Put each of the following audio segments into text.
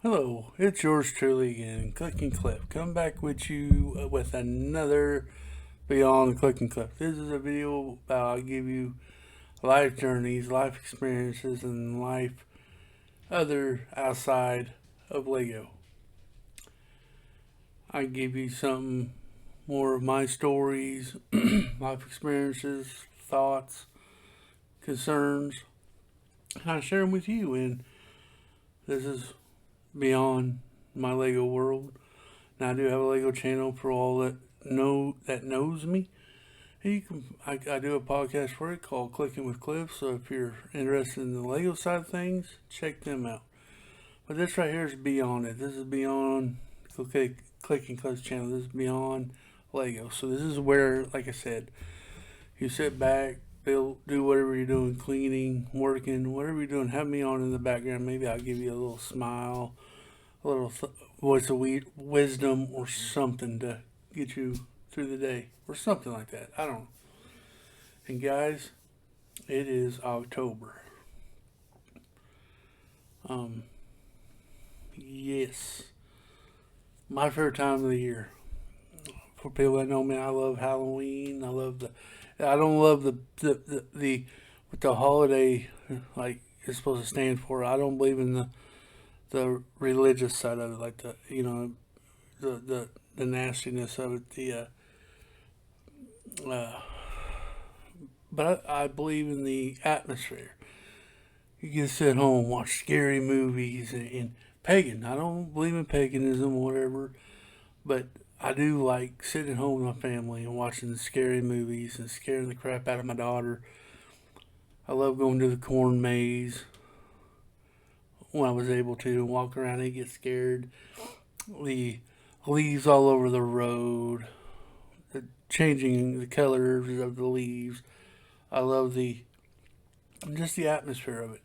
Hello, it's yours truly again, Click and Clip. Come back with you with another Beyond the Click and Clip. This is a video about I'll give you life journeys, life experiences, and life other outside of Lego. I give you some more of my stories, life experiences, thoughts, concerns, and I share them with you. And this is beyond my Lego world. Now I do have a Lego channel for all that knows me. I do a podcast for it called Clicking with Cliff. So if you're interested in the Lego side of things, check them out. But this right here is beyond it. This is beyond Clicking Cliff's channel. This is beyond Lego. So this is where, like I said, you sit back, do whatever you're doing, cleaning, working, whatever you're doing. Have me on in the background. Maybe I'll give you a little smile, a little voice of wisdom, or something to get you through the day, or something like that. I don't know. And guys, it is October. Yes, my favorite time of the year. For people that know me, I love Halloween. I don't love the what the holiday like is supposed to stand for. I don't believe in the religious side of it, like the nastiness of it. But I believe in the atmosphere. You can sit at home, watch scary movies, and pagan. I don't believe in paganism, or whatever, but I do like sitting at home with my family and watching the scary movies and scaring the crap out of my daughter. I love going to the corn maze when I was able to and walk around and get scared. The leaves all over the road, changing the colors of the leaves. I love just the atmosphere of it.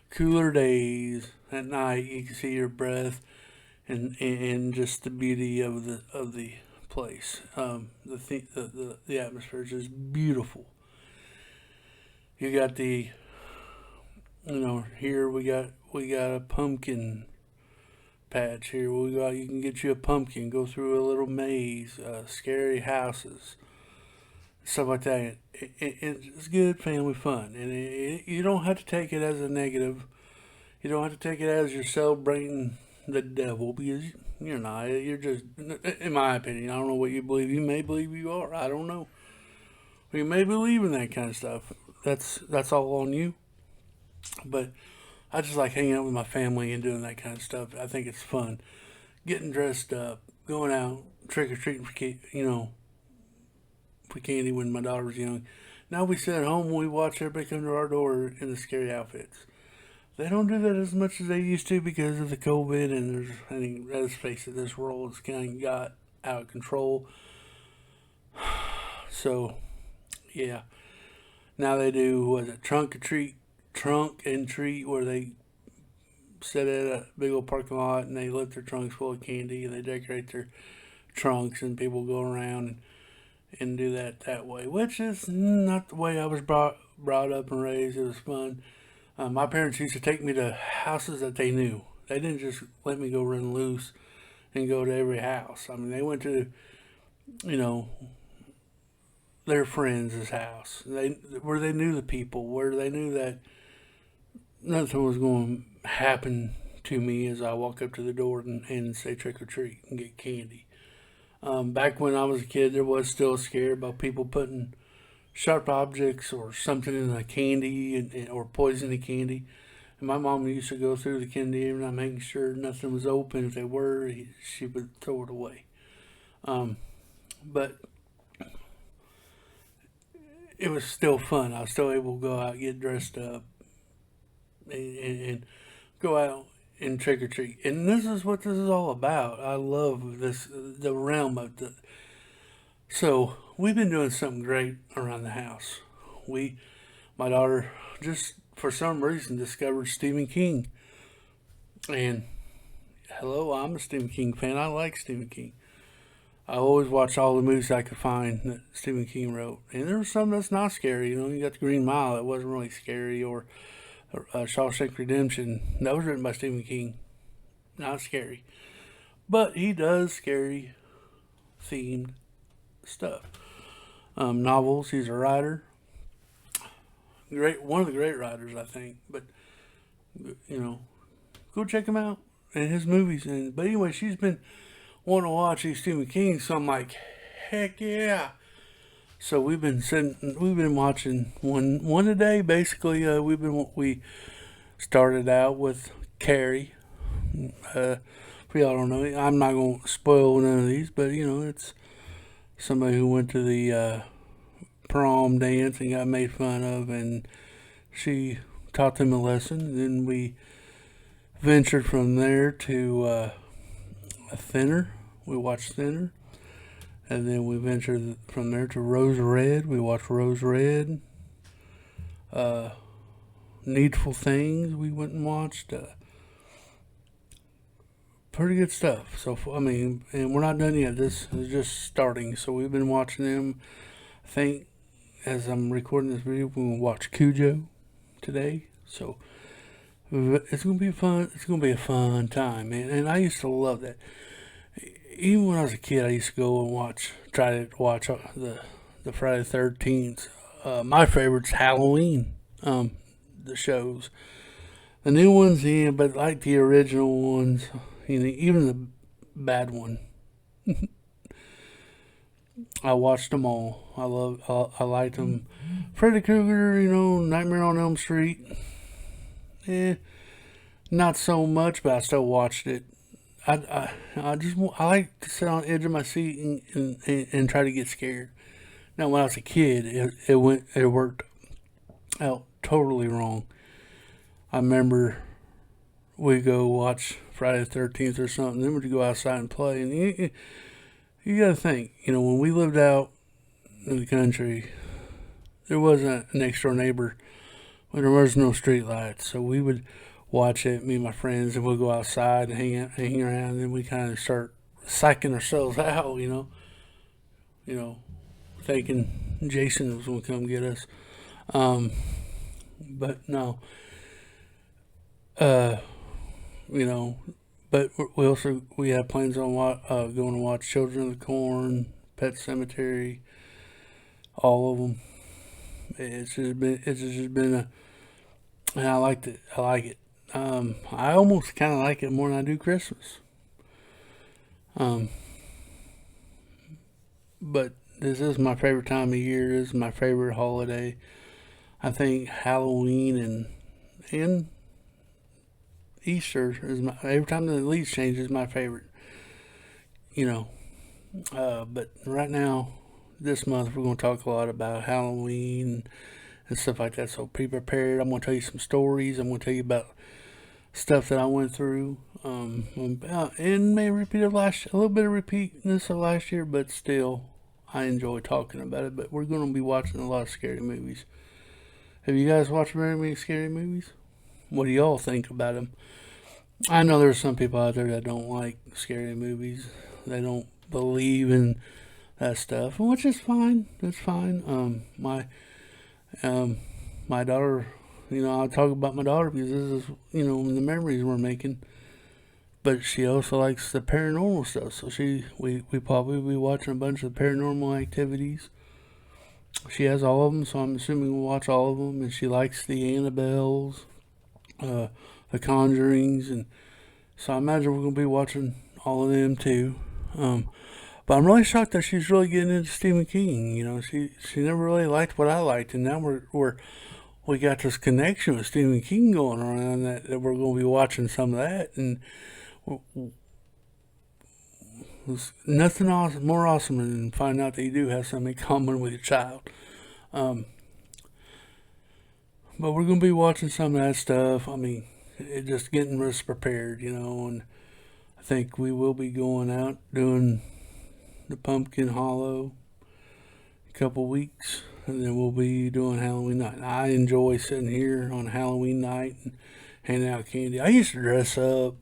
Cooler days at night, you can see your breath, and just the beauty of the place. The atmosphere is just beautiful. You got here we got a pumpkin patch here. You can get you a pumpkin, go through a little maze, scary houses, stuff like that. It's good family fun, and you don't have to take it as a negative. You don't have to take it as you're celebrating the devil, because you're not. You're just, in my opinion, I don't know what you believe. You may believe you are. I don't know. You may believe in that kind of stuff. That's all on you. But I just like hanging out with my family and doing that kind of stuff. I think it's fun. Getting dressed up, going out, trick or treating for candy when my daughter was young. Now we sit at home and we watch everybody come to our door in the scary outfits. They don't do that as much as they used to because of the COVID, and let's face it, this world has kind of got out of control. So, yeah. Now they do, trunk and treat, where they sit at a big old parking lot and they lift their trunks full of candy and they decorate their trunks, and people go around and do that way, which is not the way I was brought up and raised. It was fun. My parents used to take me to houses that they knew. They didn't just let me go run loose and go to every house. I mean, they went to, you know, their friends' house. Where they knew the people, where they knew that nothing was going to happen to me as I walk up to the door and say trick or treat and get candy. Back when I was a kid, there was still a scare about people putting sharp objects or something in the candy, or poison the candy. And my mom used to go through the candy every night, making sure nothing was open. If they were, she would throw it away. But it was still fun. I was still able to go out, get dressed up, and go out and trick or treat. And this is what this is all about. I love the realm of the. So we've been doing something great around the house. My daughter, just for some reason, discovered Stephen King. And hello, I'm a Stephen King fan. I like Stephen King. I always watch all the movies I could find that Stephen King wrote. And there was some that's not scary. You got the Green Mile that wasn't really scary, or Shawshank Redemption. That was written by Stephen King. not scary. But he does scary themed stuff. Novels. He's a writer. Great, one of the great writers, I think. But you know, go check him out and his movies. And but anyway, she's been wanting to watch these Stephen King, so I'm like, heck yeah. So we've been watching one a day. Basically, we started out with Carrie. For y'all don't know, I'm not gonna spoil none of these, but it's somebody who went to the prom dance and got made fun of, and she taught them a lesson. Then we ventured from there to Thinner. We watched Thinner. And then we ventured from there to Rose Red. We watched Rose Red. Needful Things we went and watched. Pretty good stuff. So, I mean, and we're not done yet. This is just starting. So we've been watching them. I think as I'm recording this video, we're going to watch Cujo today. So it's going to be fun. It's going to be a fun time, man. And I used to love that. Even when I was a kid, I used to go and try to watch the Friday the 13th. My favorite's Halloween, the shows. The new ones, yeah, but like the original ones, even the bad one. I watched them all. I liked them. Freddy Krueger, Nightmare on Elm Street. Not so much, but I still watched it. I like to sit on the edge of my seat and try to get scared. Now, when I was a kid, it worked out totally wrong. I remember we go watch Friday the 13th or something, then we'd go outside and play. And you got to think, when we lived out in the country, there wasn't a next door neighbor. There was no street lights, so we would watch it, me and my friends, and we'll go outside and hang around, and then we kind of start psyching ourselves out, thinking Jason was going to come get us. But no, but we have plans on going to watch Children of the Corn, Pet Sematary, all of them. It's just been and I liked it. I like it. I almost kind of like it more than I do Christmas. But this is my favorite time of year. This is my favorite holiday. I think Halloween and Easter is every time the leaves change is my favorite. But right now, this month we're going to talk a lot about Halloween and stuff like that. So be prepared. I'm going to tell you some stories. I'm going to tell you about stuff that I went through, and may repeat a little bit of repeatness of last year, but still, I enjoy talking about it. But we're going to be watching a lot of scary movies. Have you guys watched very many scary movies? What do y'all think about them? I know there's some people out there that don't like scary movies. They don't believe in that stuff, which is fine. It's fine. My daughter. I talk about my daughter because this is, the memories we're making. But she also likes the paranormal stuff. So we probably be watching a bunch of paranormal activities. She has all of them, so I'm assuming we'll watch all of them. And she likes the Annabelles, the Conjurings, and so I imagine we're going to be watching all of them too. But I'm really shocked that she's really getting into Stephen King. She never really liked what I liked, and now we got this connection with Stephen King going around that we're going to be watching some of that, and there's nothing more awesome than finding out that you do have something in common with your child. But we're going to be watching some of that stuff. I mean, just getting us prepared, and I think we will be going out doing the Pumpkin Hollow a couple weeks. And then we'll be doing Halloween night. I enjoy sitting here on Halloween night and handing out candy. I used to dress up.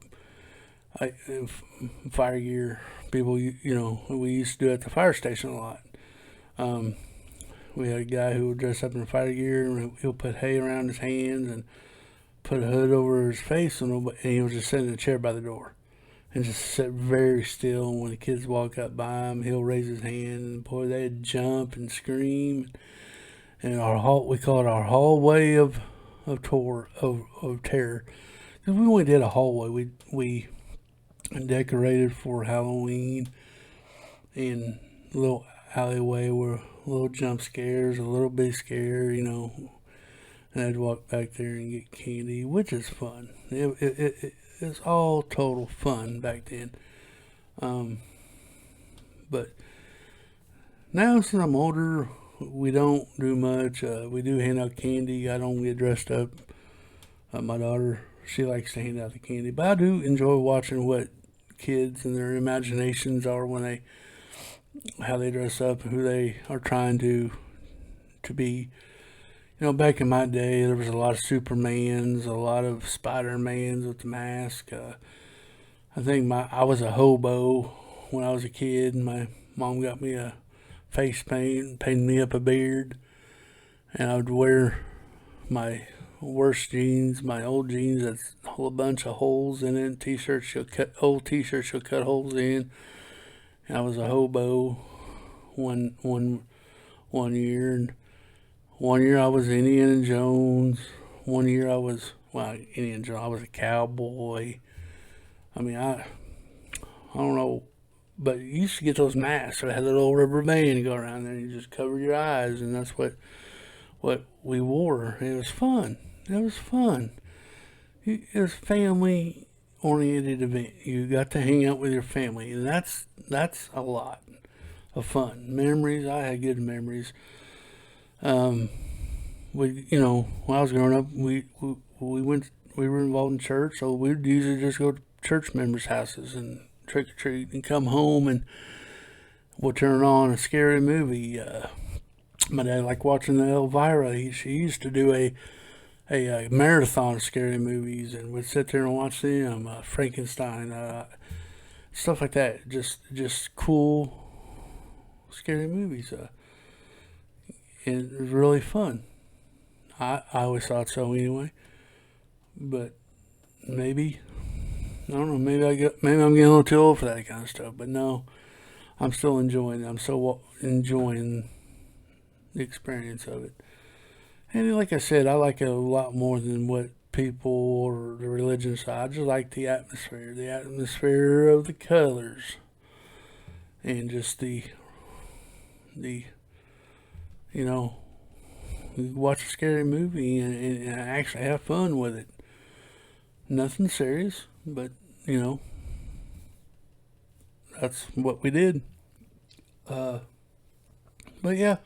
Fire gear. People, we used to do it at the fire station a lot. We had a guy who would dress up in fire gear, and he'll put hay around his hands and put a hood over his face, and he was just sitting in a chair by the door. and just sit very still. And when the kids walk up by him, he'll raise his hand, and boy, they'd jump and scream. And we call it our hallway of terror. 'Cause we only did a hallway. We decorated for Halloween in a little alleyway where little jump scares, a little bit scare, And I'd walk back there and get candy, which is fun. It's all total fun back then. But now since I'm older, we don't do much. We do hand out candy. I don't get dressed up. My daughter, she likes to hand out the candy. But I do enjoy watching what kids and their imaginations are how they dress up, who they are trying to be. Back in my day, there was a lot of Supermans, a lot of Spider-Mans with the mask. I think I was a hobo when I was a kid, and my mom got me a face paint, painted me up a beard, and I would wear my worst jeans, my old jeans that's a whole bunch of holes in it. Old t-shirts she'll cut holes in. And I was a hobo one year, and 1 year I was Indiana Jones. 1 year I was Indiana Jones. I was a cowboy. I mean, I don't know, but you used to get those masks. So it had a little rubber band you go around there, and you just cover your eyes, and that's what we wore. It was fun. It was fun. It was family oriented event. You got to hang out with your family, and that's a lot of fun. Memories. I had good memories. When I was growing up, we were involved in church, so we'd usually just go to church members' houses and trick or treat, and come home, and we'll turn on a scary movie. My dad liked watching the Elvira. She used to do a marathon of scary movies, and we'd sit there and watch them. Frankenstein, stuff like that. Just cool, scary movies. And it was really fun. I always thought so anyway. But maybe, I don't know, maybe I'm getting a little too old for that kind of stuff. But no, I'm still enjoying it. I'm still enjoying the experience of it. And like I said, I like it a lot more than what people or the religion side. I just like the atmosphere of the colors, and just you watch a scary movie and actually have fun with it. Nothing serious, but that's what we did. But yeah,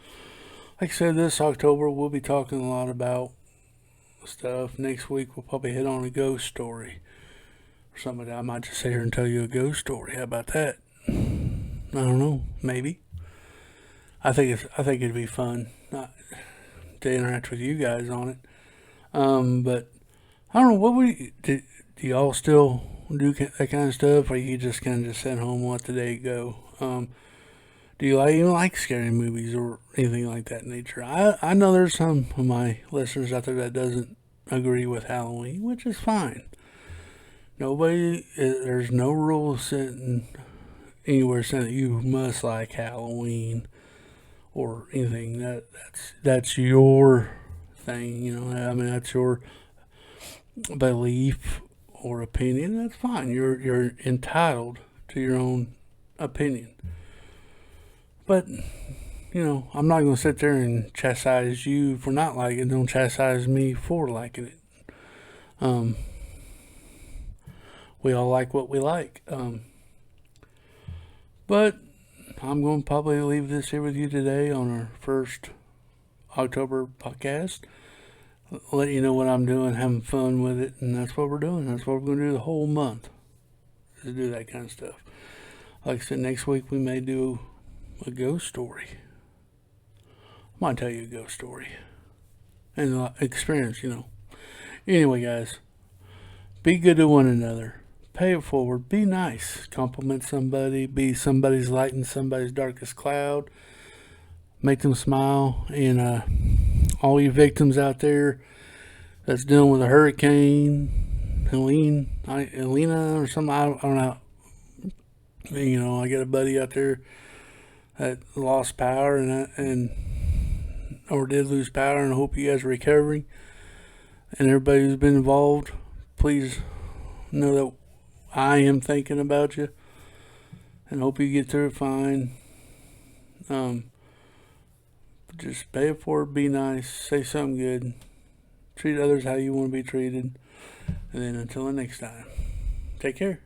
like I said, this October we'll be talking a lot about stuff. Next week we'll probably hit on a ghost story or something. I might just sit here and tell you a ghost story. How about that? I don't know. Maybe. I think it'd be fun to interact with you guys on it. But I don't know, do y'all still do that kind of stuff, or you just kind of just sit home and let the day go? Do you even like scary movies or anything like that nature? I know there's some of my listeners out there that doesn't agree with Halloween, which is fine. There's no rule sitting anywhere saying that you must like Halloween or anything. That's your thing, I mean, that's your belief or opinion. That's fine. You're entitled to your own opinion. But I'm not going to sit there and chastise you for not liking it. Don't chastise me for liking it. We all like what we like. But I'm going to probably leave this here with you today on our first October podcast. Let you know what I'm doing, having fun with it, and that's what we're doing. That's what we're going to do the whole month, is do that kind of stuff. Like I said, next week we may do a ghost story. I might tell you a ghost story and experience, Anyway, guys, be good to one another. Pay it forward. Be nice. Compliment somebody. Be somebody's light in somebody's darkest cloud. Make them smile. And all you victims out there that's dealing with a hurricane, Helena or something, I don't know You know, I got a buddy out there that lost power and or did lose power, and I hope you guys are recovering. And everybody who's been involved, please know that I am thinking about you, and hope you get through it fine. Um, just pay it forward, be nice, say something good, treat others how you want to be treated, and then until the next time, take care.